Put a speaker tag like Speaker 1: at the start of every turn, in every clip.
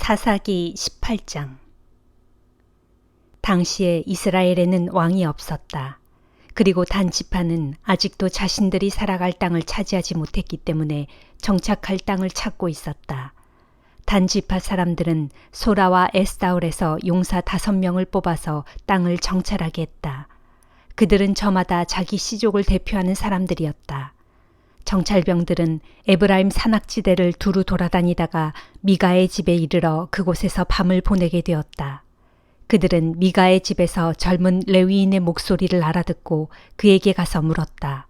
Speaker 1: 사사기 18장. 당시에 이스라엘에는 왕이 없었다. 그리고 단 지파는 아직도 자신들이 살아갈 땅을 차지하지 못했기 때문에 정착할 땅을 찾고 있었다. 단 지파 사람들은 소라와 에스다올에서 용사 5명을 뽑아서 땅을 정찰하게 했다. 그들은 저마다 자기 씨족을 대표하는 사람들이었다. 정찰병들은 에브라임 산악지대를 두루 돌아다니다가 미가의 집에 이르러 그곳에서 밤을 보내게 되었다. 그들은 미가의 집에서 젊은 레위인의 목소리를 알아듣고 그에게 가서 물었다.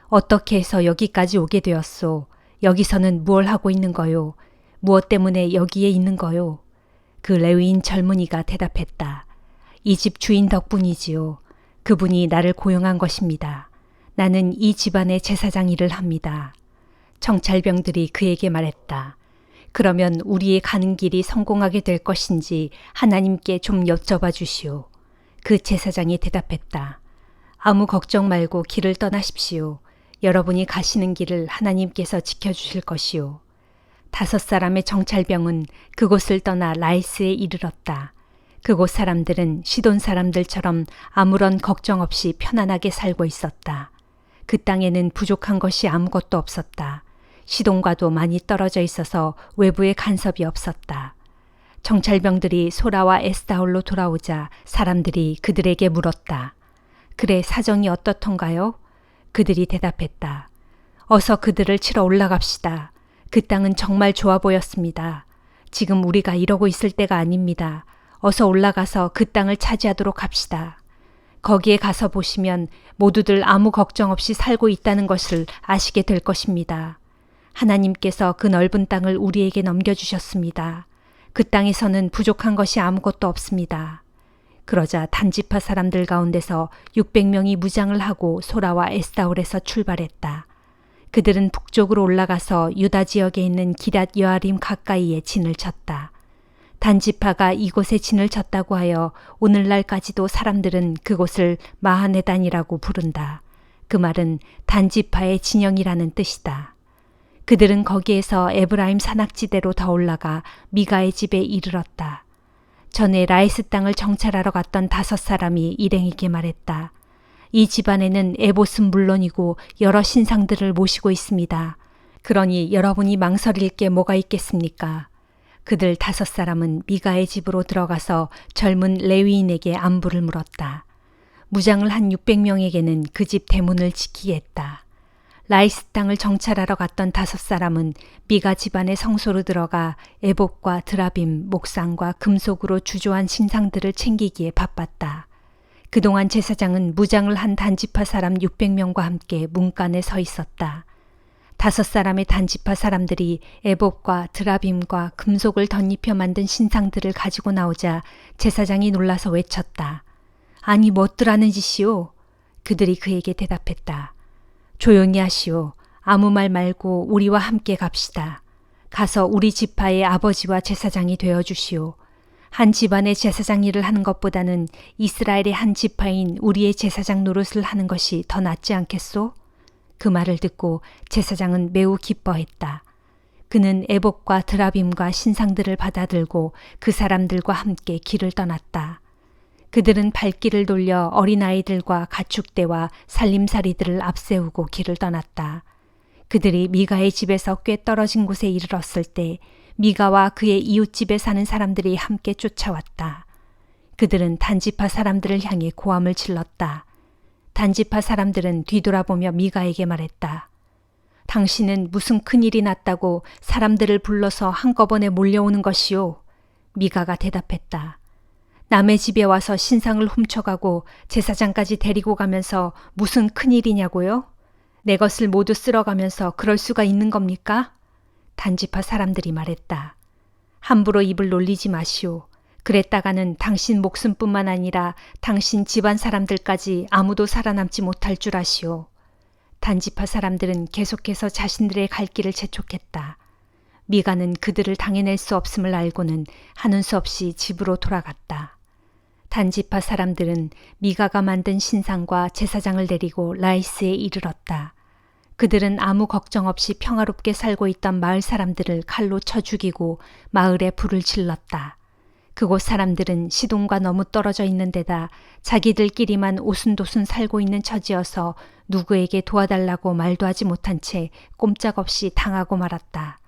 Speaker 1: 어떻게 해서 여기까지 오게 되었소? 여기서는 무얼 하고 있는 거요? 무엇 때문에 여기에 있는 거요? 그 레위인 젊은이가 대답했다. 이 집 주인 덕분이지요. 그분이 나를 고용한 것입니다. 나는 이 집안의 제사장 일을 합니다. 정찰병들이 그에게 말했다. 그러면 우리의 가는 길이 성공하게 될 것인지 하나님께 좀 여쭤봐 주시오. 그 제사장이 대답했다. 아무 걱정 말고 길을 떠나십시오. 여러분이 가시는 길을 하나님께서 지켜주실 것이오. 5사람의 정찰병은 그곳을 떠나 라이스에 이르렀다. 그곳 사람들은 시돈 사람들처럼 아무런 걱정 없이 편안하게 살고 있었다. 그 땅에는 부족한 것이 아무것도 없었다. 시돈과도 많이 떨어져 있어서 외부의 간섭이 없었다. 정찰병들이 소라와 에스다올로 돌아오자 사람들이 그들에게 물었다. 그래, 사정이 어떻던가요? 그들이 대답했다. 어서 그들을 치러 올라갑시다. 그 땅은 정말 좋아 보였습니다. 지금 우리가 이러고 있을 때가 아닙니다. 어서 올라가서 그 땅을 차지하도록 합시다. 거기에 가서 보시면 모두들 아무 걱정 없이 살고 있다는 것을 아시게 될 것입니다. 하나님께서 그 넓은 땅을 우리에게 넘겨주셨습니다. 그 땅에서는 부족한 것이 아무것도 없습니다. 그러자 단지파 사람들 가운데서 600명이 무장을 하고 소라와 에스다올에서 출발했다. 그들은 북쪽으로 올라가서 유다 지역에 있는 기럇 여아림 가까이에 진을 쳤다. 단지파가 이곳에 진을 쳤다고 하여 오늘날까지도 사람들은 그곳을 마하네단이라고 부른다. 그 말은 단지파의 진영이라는 뜻이다. 그들은 거기에서 에브라임 산악지대로 더 올라가 미가의 집에 이르렀다. 전에 라이스 땅을 정찰하러 갔던 5사람이 일행에게 말했다. 이 집안에는 에봇은 물론이고 여러 신상들을 모시고 있습니다. 그러니 여러분이 망설일 게 뭐가 있겠습니까? 그들 5사람은 미가의 집으로 들어가서 젊은 레위인에게 안부를 물었다. 무장을 한 600명에게는 그 집 대문을 지키게 했다. 라이스 땅을 정찰하러 갔던 5사람은 미가 집안의 성소로 들어가 에봇과 드라빔, 목상과 금속으로 주조한 신상들을 챙기기에 바빴다. 그동안 제사장은 무장을 한 단지파 사람 600명과 함께 문간에 서 있었다. 5사람의 단지파 사람들이 에봇과 드라빔과 금속을 덧입혀 만든 신상들을 가지고 나오자 제사장이 놀라서 외쳤다. 아니, 뭣들 짓이오? 그들이 그에게 대답했다. 조용히 하시오. 아무 말 말고 우리와 함께 갑시다. 가서 우리 지파의 아버지와 제사장이 되어주시오. 한 집안의 제사장 일을 하는 것보다는 이스라엘의 한 지파인 우리의 제사장 노릇을 하는 것이 더 낫지 않겠소? 그 말을 듣고 제사장은 매우 기뻐했다. 그는 에봇과 드라빔과 신상들을 받아들고 그 사람들과 함께 길을 떠났다. 그들은 발길을 돌려 어린아이들과 가축대와 살림살이들을 앞세우고 길을 떠났다. 그들이 미가의 집에서 꽤 떨어진 곳에 이르렀을 때 미가와 그의 이웃집에 사는 사람들이 함께 쫓아왔다. 그들은 단지파 사람들을 향해 고함을 질렀다. 단지파 사람들은 뒤돌아보며 미가에게 말했다. 당신은 무슨 큰일이 났다고 사람들을 불러서 한꺼번에 몰려오는 것이오? 미가가 대답했다. 남의 집에 와서 신상을 훔쳐가고 제사장까지 데리고 가면서 무슨 큰일이냐고요? 내 것을 모두 쓸어가면서 그럴 수가 있는 겁니까? 단지파 사람들이 말했다. 함부로 입을 놀리지 마시오. 그랬다가는 당신 목숨뿐만 아니라 당신 집안 사람들까지 아무도 살아남지 못할 줄 아시오. 단지파 사람들은 계속해서 자신들의 갈 길을 재촉했다. 미가는 그들을 당해낼 수 없음을 알고는 하는 수 없이 집으로 돌아갔다. 단지파 사람들은 미가가 만든 신상과 제사장을 데리고 라이스에 이르렀다. 그들은 아무 걱정 없이 평화롭게 살고 있던 마을 사람들을 칼로 쳐 죽이고 마을에 불을 질렀다. 그곳 사람들은 시돈과 너무 떨어져 있는 데다 자기들끼리만 오순도순 살고 있는 처지여서 누구에게 도와달라고 말도 하지 못한 채 꼼짝없이 당하고 말았다.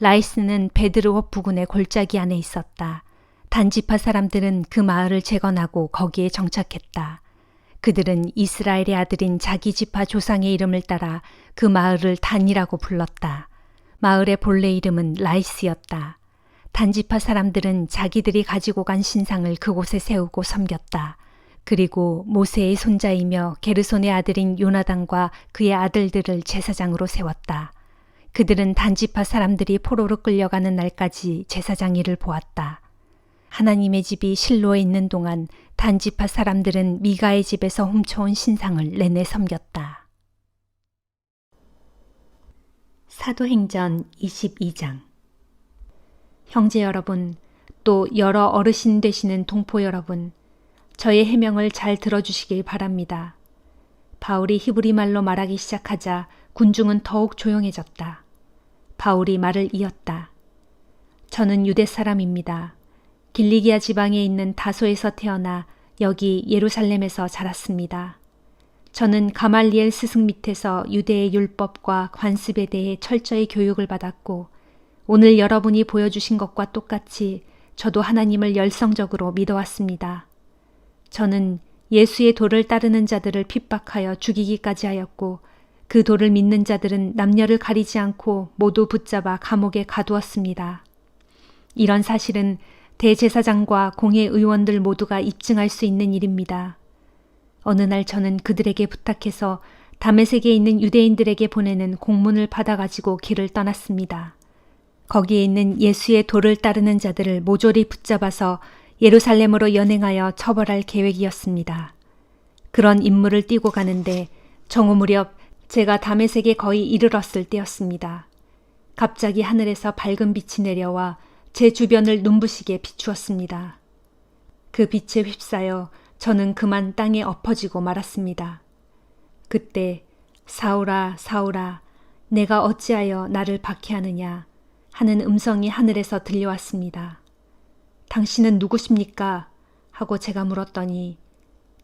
Speaker 1: 라이스는 베드르홉 부근의 골짜기 안에 있었다. 단지파 사람들은 그 마을을 재건하고 거기에 정착했다. 그들은 이스라엘의 아들인 자기 지파 조상의 이름을 따라 그 마을을 단이라고 불렀다. 마을의 본래 이름은 라이스였다. 단지파 사람들은 자기들이 가지고 간 신상을 그곳에 세우고 섬겼다. 그리고 모세의 손자이며 게르손의 아들인 요나단과 그의 아들들을 제사장으로 세웠다. 그들은 단지파 사람들이 포로로 끌려가는 날까지 제사장 일을 보았다. 하나님의 집이 실로에 있는 동안 단지파 사람들은 미가의 집에서 훔쳐온 신상을 내내 섬겼다. 사도행전 22장. 형제 여러분, 또 여러 어르신 되시는 동포 여러분, 저의 해명을 잘 들어주시길 바랍니다. 바울이 히브리 말로 말하기 시작하자 군중은 더욱 조용해졌다. 바울이 말을 이었다. 저는 유대 사람입니다. 길리기아 지방에 있는 다소에서 태어나 여기 예루살렘에서 자랐습니다. 저는 가말리엘 스승 밑에서 유대의 율법과 관습에 대해 철저히 교육을 받았고 오늘 여러분이 보여주신 것과 똑같이 저도 하나님을 열성적으로 믿어왔습니다. 저는 예수의 도를 따르는 자들을 핍박하여 죽이기까지 하였고 그 도를 믿는 자들은 남녀를 가리지 않고 모두 붙잡아 감옥에 가두었습니다. 이런 사실은 대제사장과 공회 의원들 모두가 입증할 수 있는 일입니다. 어느 날 저는 그들에게 부탁해서 다메섹에 있는 유대인들에게 보내는 공문을 받아가지고 길을 떠났습니다. 거기에 있는 예수의 도를 따르는 자들을 모조리 붙잡아서 예루살렘으로 연행하여 처벌할 계획이었습니다. 그런 임무를 띠고 가는데 정오 무렵 제가 다메섹에 거의 이르렀을 때였습니다. 갑자기 하늘에서 밝은 빛이 내려와 제 주변을 눈부시게 비추었습니다. 그 빛에 휩싸여 저는 그만 땅에 엎어지고 말았습니다. 그때 사울아 사울아 내가 어찌하여 나를 박해하느냐 하는 음성이 하늘에서 들려왔습니다. 당신은 누구십니까? 하고 제가 물었더니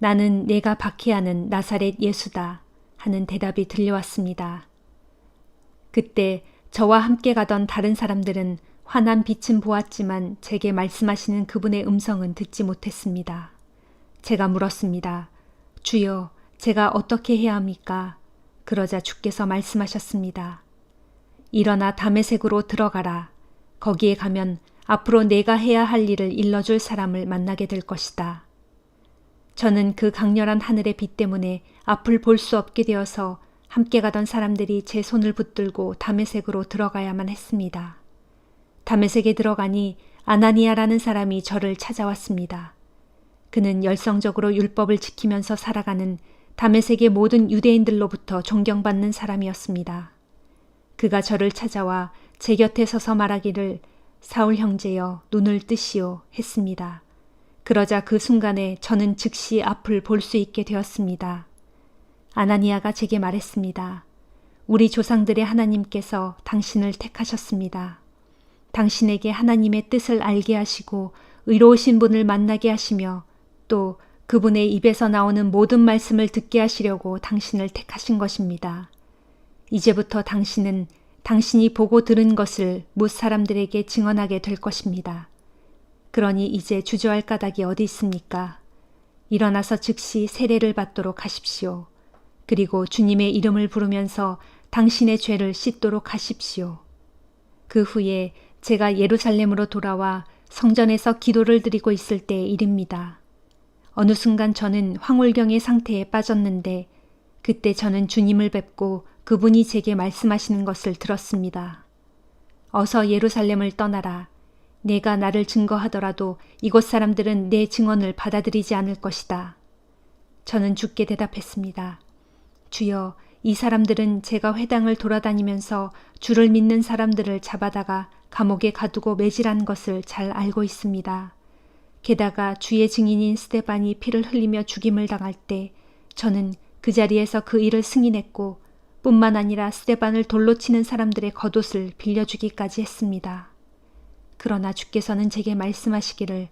Speaker 1: 나는 내가 박해하는 나사렛 예수다 하는 대답이 들려왔습니다. 그때 저와 함께 가던 다른 사람들은 환한 빛은 보았지만 제게 말씀하시는 그분의 음성은 듣지 못했습니다. 제가 물었습니다. 주여, 제가 어떻게 해야 합니까? 그러자 주께서 말씀하셨습니다. 일어나 다메섹으로 들어가라. 거기에 가면 앞으로 내가 해야 할 일을 일러줄 사람을 만나게 될 것이다. 저는 그 강렬한 하늘의 빛 때문에 앞을 볼 수 없게 되어서 함께 가던 사람들이 제 손을 붙들고 다메섹으로 들어가야만 했습니다. 다메섹에 들어가니 아나니아라는 사람이 저를 찾아왔습니다. 그는 열성적으로 율법을 지키면서 살아가는 다메섹의 모든 유대인들로부터 존경받는 사람이었습니다. 그가 저를 찾아와 제 곁에 서서 말하기를 사울 형제여 눈을 뜨시오 했습니다. 그러자 그 순간에 저는 즉시 앞을 볼 수 있게 되었습니다. 아나니아가 제게 말했습니다. 우리 조상들의 하나님께서 당신을 택하셨습니다. 당신에게 하나님의 뜻을 알게 하시고 의로우신 분을 만나게 하시며 또 그분의 입에서 나오는 모든 말씀을 듣게 하시려고 당신을 택하신 것입니다. 이제부터 당신은 당신이 보고 들은 것을 뭇 사람들에게 증언하게 될 것입니다. 그러니 이제 주저할 까닭이 어디 있습니까? 일어나서 즉시 세례를 받도록 하십시오. 그리고 주님의 이름을 부르면서 당신의 죄를 씻도록 하십시오. 그 후에 제가 예루살렘으로 돌아와 성전에서 기도를 드리고 있을 때의 일입니다. 어느 순간 저는 황홀경의 상태에 빠졌는데 그때 저는 주님을 뵙고 그분이 제게 말씀하시는 것을 들었습니다. 어서 예루살렘을 떠나라. 내가 나를 증거하더라도 이곳 사람들은 내 증언을 받아들이지 않을 것이다. 저는 주께 대답했습니다. 주여, 이 사람들은 제가 회당을 돌아다니면서 주를 믿는 사람들을 잡아다가 감옥에 가두고 매질한 것을 잘 알고 있습니다. 게다가 주의 증인인 스데반이 피를 흘리며 죽임을 당할 때 저는 그 자리에서 그 일을 승인했고 뿐만 아니라 스데반을 돌로 치는 사람들의 겉옷을 빌려주기까지 했습니다. 그러나 주께서는 제게 말씀하시기를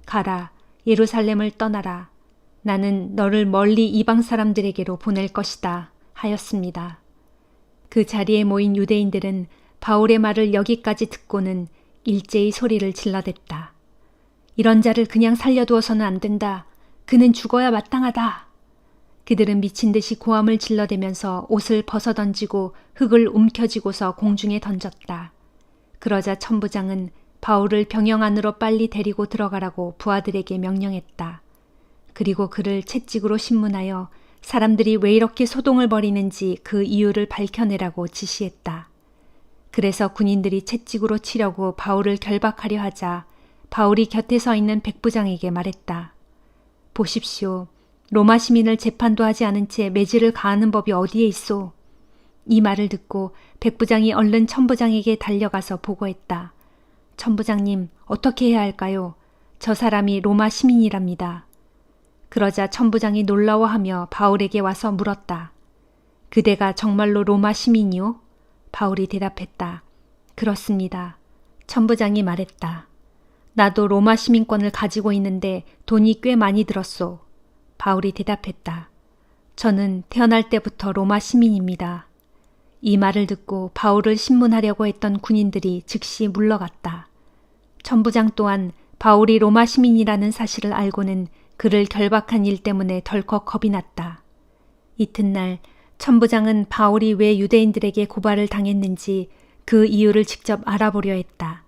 Speaker 1: 가라, 예루살렘을 떠나라. 나는 너를 멀리 이방 사람들에게로 보낼 것이다 하였습니다. 그 자리에 모인 유대인들은 바울의 말을 여기까지 듣고는 일제히 소리를 질러댔다. 이런 자를 그냥 살려두어서는 안 된다. 그는 죽어야 마땅하다. 그들은 미친 듯이 고함을 질러대면서 옷을 벗어던지고 흙을 움켜쥐고서 공중에 던졌다. 그러자 천부장은 바울을 병영 안으로 빨리 데리고 들어가라고 부하들에게 명령했다. 그리고 그를 채찍으로 신문하여 사람들이 왜 이렇게 소동을 벌이는지 그 이유를 밝혀내라고 지시했다. 그래서 군인들이 채찍으로 치려고 바울을 결박하려 하자 바울이 곁에 서 있는 백부장에게 말했다. 보십시오. 로마 시민을 재판도 하지 않은 채 매질을 가하는 법이 어디에 있소? 이 말을 듣고 백부장이 얼른 천부장에게 달려가서 보고했다. 천부장님, 어떻게 해야 할까요? 저 사람이 로마 시민이랍니다. 그러자 천부장이 놀라워하며 바울에게 와서 물었다. 그대가 정말로 로마 시민이요? 바울이 대답했다. 그렇습니다. 천부장이 말했다. 나도 로마 시민권을 가지고 있는데 돈이 꽤 많이 들었소. 바울이 대답했다. 저는 태어날 때부터 로마 시민입니다. 이 말을 듣고 바울을 신문하려고 했던 군인들이 즉시 물러갔다. 천부장 또한 바울이 로마 시민이라는 사실을 알고는 그를 결박한 일 때문에 덜컥 겁이 났다. 이튿날 천부장은 바울이 왜 유대인들에게 고발을 당했는지 그 이유를 직접 알아보려 했다.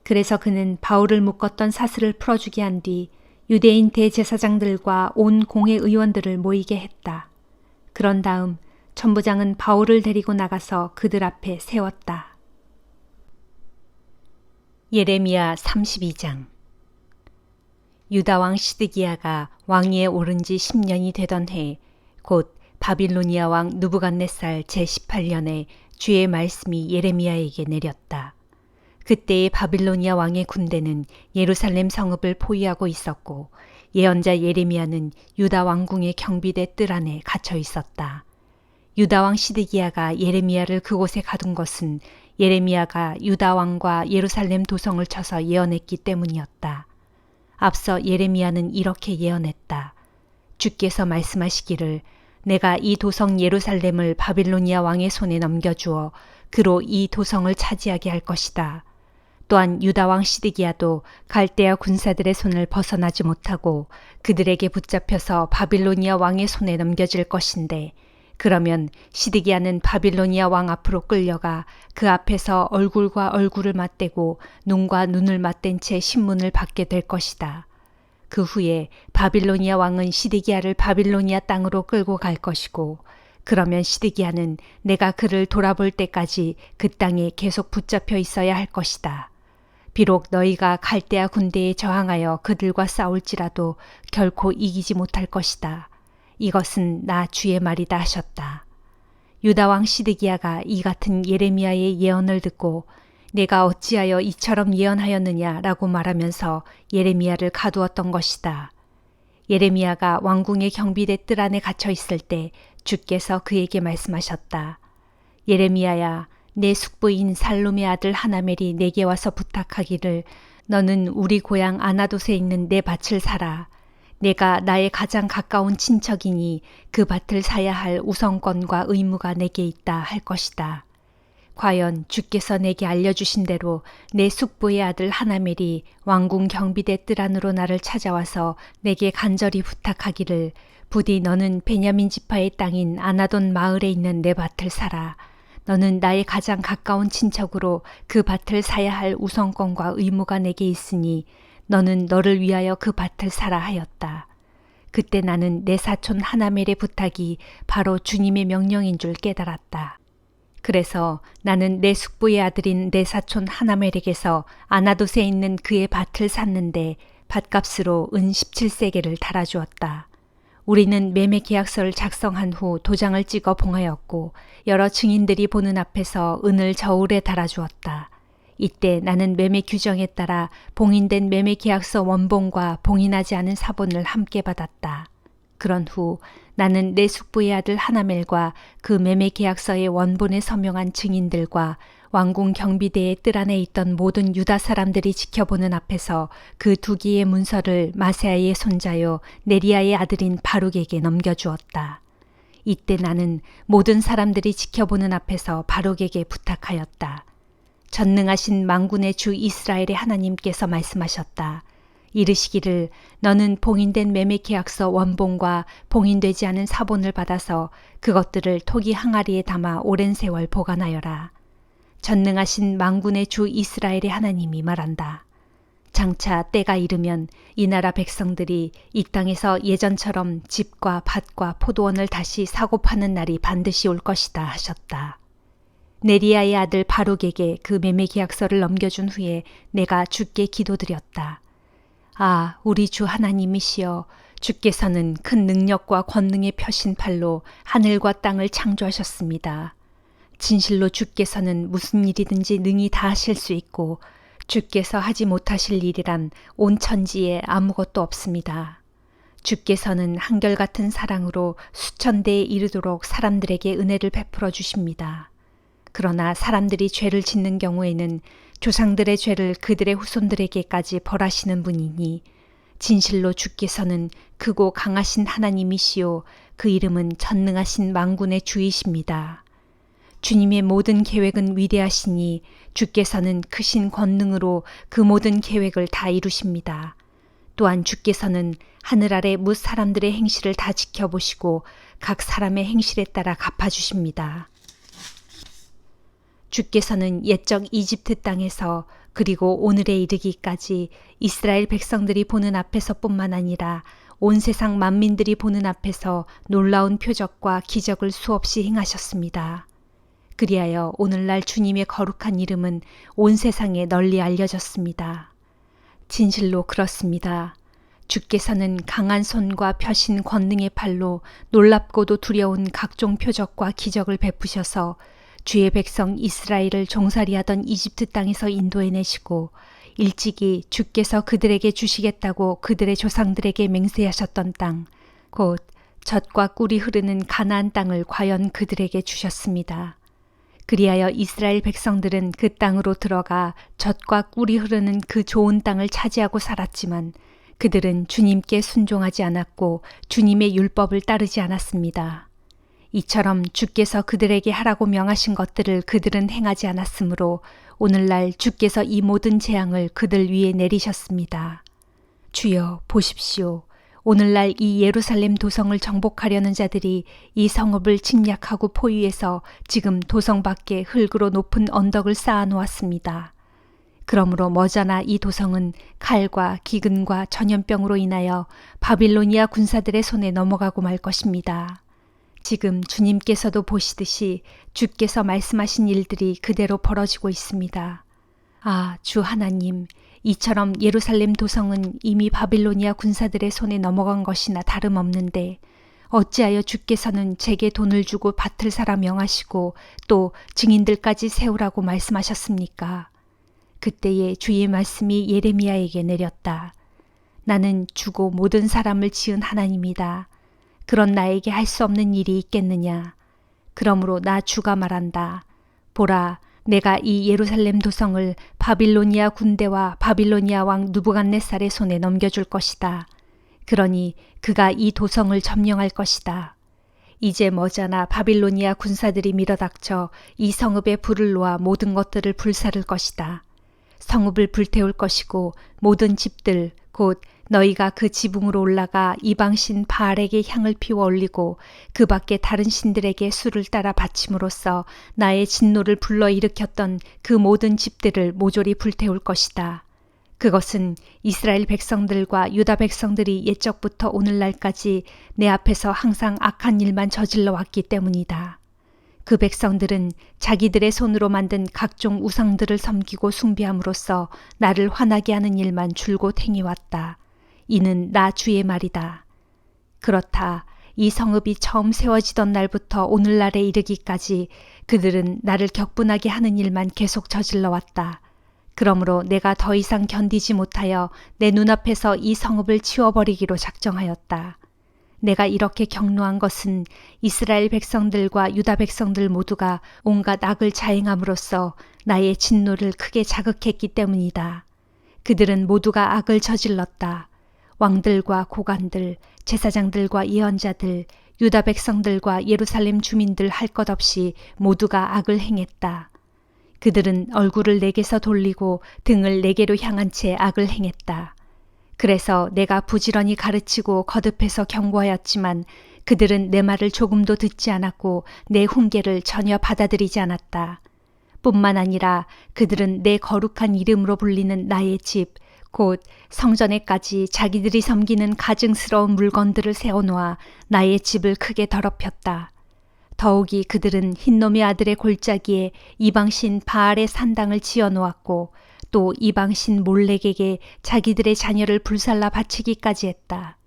Speaker 1: 그래서 그는 바울을 묶었던 사슬을 풀어주게 한 뒤 유대인 대제사장들과 온 공회 의원들을 모이게 했다. 그런 다음 천부장은 바울을 데리고 나가서 그들 앞에 세웠다. 예레미야 32장. 유다왕 시드기야가 왕위에 오른 지 10년이 되던 해, 곧 바빌로니아 왕 느부갓네살 제18년에 주의 말씀이 예레미야에게 내렸다. 그때의 바빌로니아 왕의 군대는 예루살렘 성읍을 포위하고 있었고 예언자 예레미야는 유다 왕궁의 경비대 뜰 안에 갇혀 있었다. 유다 왕 시드기야가 예레미야를 그곳에 가둔 것은 예레미야가 유다 왕과 예루살렘 도성을 쳐서 예언했기 때문이었다. 앞서 예레미야는 이렇게 예언했다. 주께서 말씀하시기를 내가 이 도성 예루살렘을 바빌로니아 왕의 손에 넘겨주어 그로 이 도성을 차지하게 할 것이다. 또한 유다 왕 시드기야도 갈대아 군사들의 손을 벗어나지 못하고 그들에게 붙잡혀서 바빌로니아 왕의 손에 넘겨질 것인데 그러면 시드기야는 바빌로니아 왕 앞으로 끌려가 그 앞에서 얼굴과 얼굴을 맞대고 눈과 눈을 맞댄 채 신문을 받게 될 것이다. 그 후에 바빌로니아 왕은 시드기야를 바빌로니아 땅으로 끌고 갈 것이고 그러면 시드기야는 내가 그를 돌아볼 때까지 그 땅에 계속 붙잡혀 있어야 할 것이다. 비록 너희가 갈대아 군대에 저항하여 그들과 싸울지라도 결코 이기지 못할 것이다. 이것은 나 주의 말이다 하셨다. 유다 왕 시드기야가 이 같은 예레미야의 예언을 듣고 내가 어찌하여 이처럼 예언하였느냐라고 말하면서 예레미야를 가두었던 것이다. 예레미야가 왕궁의 경비대 뜰 안에 갇혀 있을 때 주께서 그에게 말씀하셨다. 예레미야야, 내 숙부인 살룸의 아들 하나멜이 내게 와서 부탁하기를 너는 우리 고향 아나돗에 있는 내 밭을 사라. 내가 나의 가장 가까운 친척이니 그 밭을 사야 할 우선권과 의무가 내게 있다 할 것이다. 과연 주께서 내게 알려주신 대로 내 숙부의 아들 하나멜이 왕궁 경비대 뜰 안으로 나를 찾아와서 내게 간절히 부탁하기를 부디 너는 베냐민 지파의 땅인 아나돗 마을에 있는 내 밭을 사라. 너는 나의 가장 가까운 친척으로 그 밭을 사야 할 우선권과 의무가 내게 있으니 너는 너를 위하여 그 밭을 사라 하였다. 그때 나는 내 사촌 하나멜의 부탁이 바로 주님의 명령인 줄 깨달았다. 그래서 나는 내 숙부의 아들인 내 사촌 하나멜에게서 아나돗에 있는 그의 밭을 샀는데 밭값으로 은 17세겔을 달아주었다. 우리는 매매 계약서를 작성한 후 도장을 찍어 봉하였고 여러 증인들이 보는 앞에서 은을 저울에 달아주었다. 이때 나는 매매 규정에 따라 봉인된 매매 계약서 원본과 봉인하지 않은 사본을 함께 받았다. 그런 후 나는 내 숙부의 아들 하나멜과 그 매매 계약서의 원본에 서명한 증인들과 왕궁 경비대의 뜰 안에 있던 모든 유다 사람들이 지켜보는 앞에서 그 두 개의 문서를 마세아의 손자요 네리야의 아들인 바룩에게 넘겨주었다. 이때 나는 모든 사람들이 지켜보는 앞에서 바룩에게 부탁하였다. 전능하신 만군의 주 이스라엘의 하나님께서 말씀하셨다. 이르시기를 너는 봉인된 매매 계약서 원본과 봉인되지 않은 사본을 받아서 그것들을 토기 항아리에 담아 오랜 세월 보관하여라. 전능하신 만군의 주 이스라엘의 하나님이 말한다. 장차 때가 이르면 이 나라 백성들이 이 땅에서 예전처럼 집과 밭과 포도원을 다시 사고 파는 날이 반드시 올 것이다 하셨다. 네리야의 아들 바룩에게 그 매매 계약서를 넘겨준 후에 내가 주께 기도드렸다. 아, 우리 주 하나님이시여, 주께서는 큰 능력과 권능의 펴신 팔로 하늘과 땅을 창조하셨습니다. 진실로 주께서는 무슨 일이든지 능히 다 하실 수 있고 주께서 하지 못하실 일이란 온 천지에 아무것도 없습니다. 주께서는 한결같은 사랑으로 수천 대에 이르도록 사람들에게 은혜를 베풀어 주십니다. 그러나 사람들이 죄를 짓는 경우에는 조상들의 죄를 그들의 후손들에게까지 벌하시는 분이니 진실로 주께서는 크고 강하신 하나님이시요 그 이름은 전능하신 만군의 주이십니다. 주님의 모든 계획은 위대하시니 주께서는 크신 권능으로 그 모든 계획을 다 이루십니다. 또한 주께서는 하늘 아래 뭇 사람들의 행실을 다 지켜보시고 각 사람의 행실에 따라 갚아주십니다. 주께서는 옛적 이집트 땅에서 그리고 오늘에 이르기까지 이스라엘 백성들이 보는 앞에서뿐만 아니라 온 세상 만민들이 보는 앞에서 놀라운 표적과 기적을 수없이 행하셨습니다. 그리하여 오늘날 주님의 거룩한 이름은 온 세상에 널리 알려졌습니다. 진실로 그렇습니다. 주께서는 강한 손과 펴신 권능의 팔로 놀랍고도 두려운 각종 표적과 기적을 베푸셔서 주의 백성 이스라엘을 종살이하던 이집트 땅에서 인도해내시고 일찍이 주께서 그들에게 주시겠다고 그들의 조상들에게 맹세하셨던 땅, 곧 젖과 꿀이 흐르는 가나안 땅을 과연 그들에게 주셨습니다. 그리하여 이스라엘 백성들은 그 땅으로 들어가 젖과 꿀이 흐르는 그 좋은 땅을 차지하고 살았지만 그들은 주님께 순종하지 않았고 주님의 율법을 따르지 않았습니다. 이처럼 주께서 그들에게 하라고 명하신 것들을 그들은 행하지 않았으므로 오늘날 주께서 이 모든 재앙을 그들 위에 내리셨습니다. 주여 보십시오. 오늘날 이 예루살렘 도성을 정복하려는 자들이 이 성읍을 침략하고 포위해서 지금 도성 밖에 흙으로 높은 언덕을 쌓아 놓았습니다. 그러므로 머자나 이 도성은 칼과 기근과 전염병으로 인하여 바빌로니아 군사들의 손에 넘어가고 말 것입니다. 지금 주님께서도 보시듯이 주께서 말씀하신 일들이 그대로 벌어지고 있습니다. 아, 주 하나님, 이처럼 예루살렘 도성은 이미 바빌로니아 군사들의 손에 넘어간 것이나 다름없는데 어찌하여 주께서는 제게 돈을 주고 밭을 사라 명하시고 또 증인들까지 세우라고 말씀하셨습니까? 그때에 주의 말씀이 예레미야에게 내렸다. 나는 주고 모든 사람을 지은 하나님이다. 그런 나에게 할 수 없는 일이 있겠느냐. 그러므로 나 주가 말한다. 보라, 내가 이 예루살렘 도성을 바빌로니아 군대와 바빌로니아 왕 느부갓네살의 손에 넘겨줄 것이다. 그러니 그가 이 도성을 점령할 것이다. 이제 머자나 바빌로니아 군사들이 밀어닥쳐 이 성읍에 불을 놓아 모든 것들을 불사를 것이다. 성읍을 불태울 것이고 모든 집들 곧 너희가 그 지붕으로 올라가 이방신 바알에게 향을 피워 올리고 그 밖에 다른 신들에게 술을 따라 바침으로써 나의 진노를 불러일으켰던 그 모든 집들을 모조리 불태울 것이다. 그것은 이스라엘 백성들과 유다 백성들이 옛적부터 오늘날까지 내 앞에서 항상 악한 일만 저질러 왔기 때문이다. 그 백성들은 자기들의 손으로 만든 각종 우상들을 섬기고 숭배함으로써 나를 화나게 하는 일만 줄곧 행해왔다. 이는 나 주의 말이다. 그렇다. 이 성읍이 처음 세워지던 날부터 오늘날에 이르기까지 그들은 나를 격분하게 하는 일만 계속 저질러 왔다. 그러므로 내가 더 이상 견디지 못하여 내 눈앞에서 이 성읍을 치워버리기로 작정하였다. 내가 이렇게 격노한 것은 이스라엘 백성들과 유다 백성들 모두가 온갖 악을 자행함으로써 나의 진노를 크게 자극했기 때문이다. 그들은 모두가 악을 저질렀다. 왕들과 고관들, 제사장들과 예언자들, 유다 백성들과 예루살렘 주민들 할 것 없이 모두가 악을 행했다. 그들은 얼굴을 내게서 돌리고 등을 내게로 향한 채 악을 행했다. 그래서 내가 부지런히 가르치고 거듭해서 경고하였지만 그들은 내 말을 조금도 듣지 않았고 내 훈계를 전혀 받아들이지 않았다. 뿐만 아니라 그들은 내 거룩한 이름으로 불리는 나의 집, 곧 성전에까지 자기들이 섬기는 가증스러운 물건들을 세워놓아 나의 집을 크게 더럽혔다. 더욱이 그들은 흰놈의 아들의 골짜기에 이방신 바알의 산당을 지어놓았고 또 이방신 몰렉에게 자기들의 자녀를 불살라 바치기까지 했다.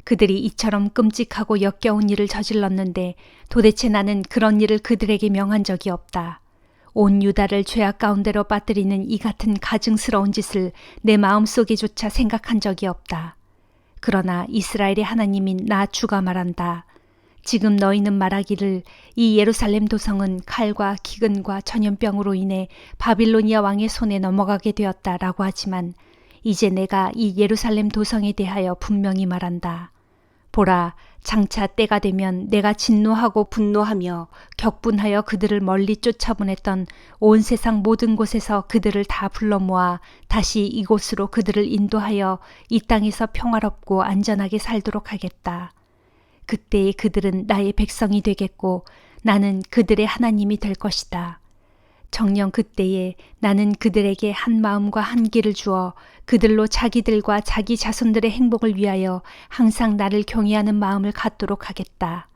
Speaker 1: 그들이 이처럼 끔찍하고 역겨운 일을 저질렀는데 도대체 나는 그런 일을 그들에게 명한 적이 없다. 온 유다를 죄악 가운데로 빠뜨리는 이 같은 가증스러운 짓을 내 마음속에조차 생각한 적이 없다. 그러나 이스라엘의 하나님인 나 주가 말한다. 지금 너희는 말하기를 이 예루살렘 도성은 칼과 기근과 전염병으로 인해 바빌로니아 왕의 손에 넘어가게 되었다라고 하지만 이제 내가 이 예루살렘 도성에 대하여 분명히 말한다. 보라, 장차 때가 되면 내가 진노하고 분노하며 격분하여 그들을 멀리 쫓아보냈던 온 세상 모든 곳에서 그들을 다 불러 모아 다시 이곳으로 그들을 인도하여 이 땅에서 평화롭고 안전하게 살도록 하겠다. 그때에 그들은 나의 백성이 되겠고 나는 그들의 하나님이 될 것이다. 정녕 그때에 나는 그들에게 한 마음과 한 길을 주어 그들로 자기들과 자기 자손들의 행복을 위하여 항상 나를 경외하는 마음을 갖도록 하겠다.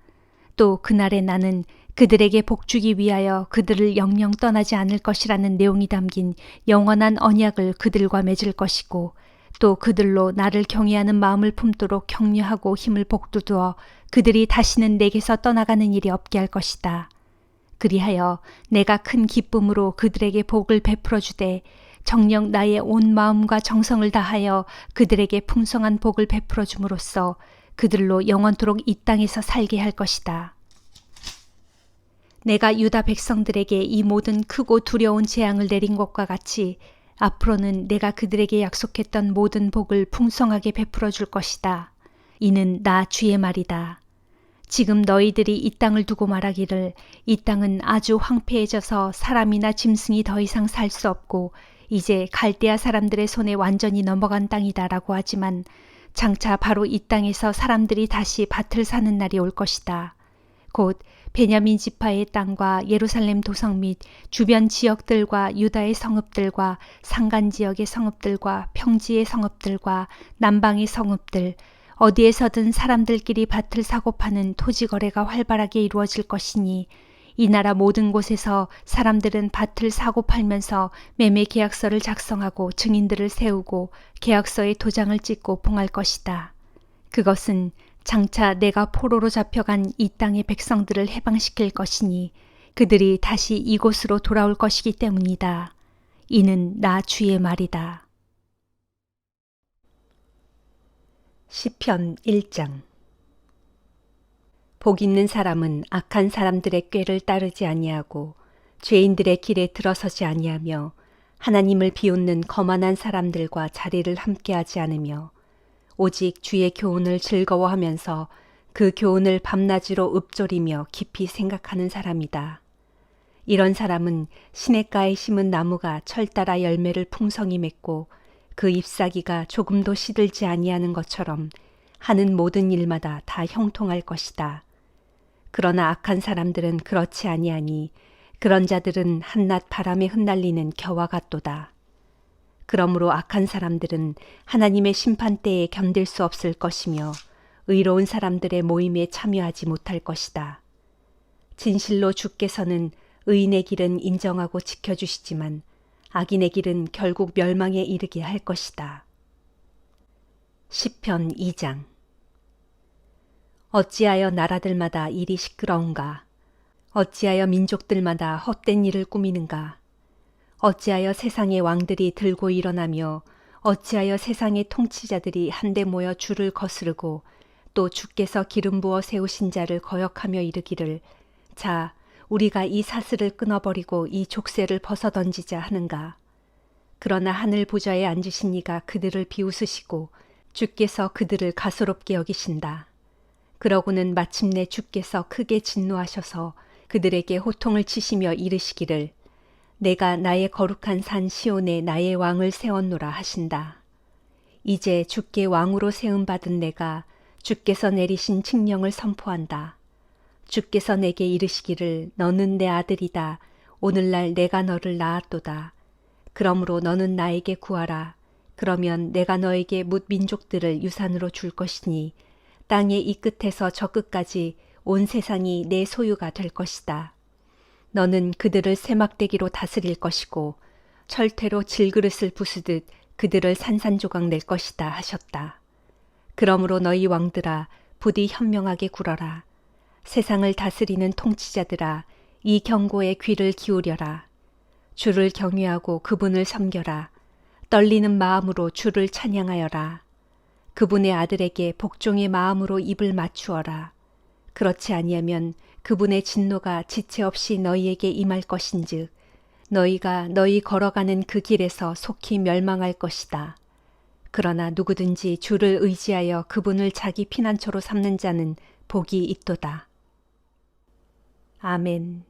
Speaker 1: 또 그날에 나는 그들에게 복주기 위하여 그들을 영영 떠나지 않을 것이라는 내용이 담긴 영원한 언약을 그들과 맺을 것이고 또 그들로 나를 경외하는 마음을 품도록 격려하고 힘을 복돋워 그들이 다시는 내게서 떠나가는 일이 없게 할 것이다. 그리하여 내가 큰 기쁨으로 그들에게 복을 베풀어 주되 정녕 나의 온 마음과 정성을 다하여 그들에게 풍성한 복을 베풀어 줌으로써 그들로 영원토록 이 땅에서 살게 할 것이다. 내가 유다 백성들에게 이 모든 크고 두려운 재앙을 내린 것과 같이 앞으로는 내가 그들에게 약속했던 모든 복을 풍성하게 베풀어 줄 것이다. 이는 나 주의 말이다. 지금 너희들이 이 땅을 두고 말하기를 이 땅은 아주 황폐해져서 사람이나 짐승이 더 이상 살 수 없고 이제 갈대아 사람들의 손에 완전히 넘어간 땅이다라고 하지만 장차 바로 이 땅에서 사람들이 다시 밭을 사는 날이 올 것이다. 곧 베냐민 지파의 땅과 예루살렘 도성 및 주변 지역들과 유다의 성읍들과 산간 지역의 성읍들과 평지의 성읍들과 남방의 성읍들 어디에서든 사람들끼리 밭을 사고 파는 토지 거래가 활발하게 이루어질 것이니 이 나라 모든 곳에서 사람들은 밭을 사고 팔면서 매매 계약서를 작성하고 증인들을 세우고 계약서에 도장을 찍고 봉할 것이다. 그것은 장차 내가 포로로 잡혀간 이 땅의 백성들을 해방시킬 것이니 그들이 다시 이곳으로 돌아올 것이기 때문이다. 이는 나 주의 말이다. 시편 1장. 복 있는 사람은 악한 사람들의 꾀를 따르지 아니하고 죄인들의 길에 들어서지 아니하며 하나님을 비웃는 거만한 사람들과 자리를 함께하지 않으며 오직 주의 교훈을 즐거워하면서 그 교훈을 밤낮으로 읊조리며 깊이 생각하는 사람이다. 이런 사람은 시냇가에 심은 나무가 철 따라 열매를 풍성히 맺고 그 잎사귀가 조금도 시들지 아니하는 것처럼 하는 모든 일마다 다 형통할 것이다. 그러나 악한 사람들은 그렇지 아니하니 그런 자들은 한낮 바람에 흩날리는 겨와 같도다. 그러므로 악한 사람들은 하나님의 심판대에 견딜 수 없을 것이며 의로운 사람들의 모임에 참여하지 못할 것이다. 진실로 주께서는 의인의 길은 인정하고 지켜주시지만 악인의 길은 결국 멸망에 이르게 할 것이다. 시편 2장. 어찌하여 나라들마다 일이 시끄러운가? 어찌하여 민족들마다 헛된 일을 꾸미는가? 어찌하여 세상의 왕들이 들고 일어나며 어찌하여 세상의 통치자들이 한데 모여 주를 거스르고 또 주께서 기름 부어 세우신 자를 거역하며 이르기를 자 우리가 이 사슬을 끊어버리고 이 족쇄를 벗어던지자 하는가. 그러나 하늘 보좌에 앉으신 이가 그들을 비웃으시고 주께서 그들을 가소롭게 여기신다. 그러고는 마침내 주께서 크게 진노하셔서 그들에게 호통을 치시며 이르시기를 내가 나의 거룩한 산 시온에 나의 왕을 세웠노라 하신다. 이제 주께 왕으로 세움받은 내가 주께서 내리신 칙령을 선포한다. 주께서 내게 이르시기를 너는 내 아들이다. 오늘날 내가 너를 낳았도다. 그러므로 너는 나에게 구하라. 그러면 내가 너에게 뭇 민족들을 유산으로 줄 것이니 땅의 이 끝에서 저 끝까지 온 세상이 내 소유가 될 것이다. 너는 그들을 세막대기로 다스릴 것이고 철퇴로 질그릇을 부수듯 그들을 산산조각 낼 것이다 하셨다. 그러므로 너희 왕들아 부디 현명하게 굴어라. 세상을 다스리는 통치자들아 이 경고에 귀를 기울여라. 주를 경외하고 그분을 섬겨라. 떨리는 마음으로 주를 찬양하여라. 그분의 아들에게 복종의 마음으로 입을 맞추어라. 그렇지 아니하면 그분의 진노가 지체 없이 너희에게 임할 것인즉 너희가 너희 걸어가는 그 길에서 속히 멸망할 것이다. 그러나 누구든지 주를 의지하여 그분을 자기 피난처로 삼는 자는 복이 있도다. 아멘.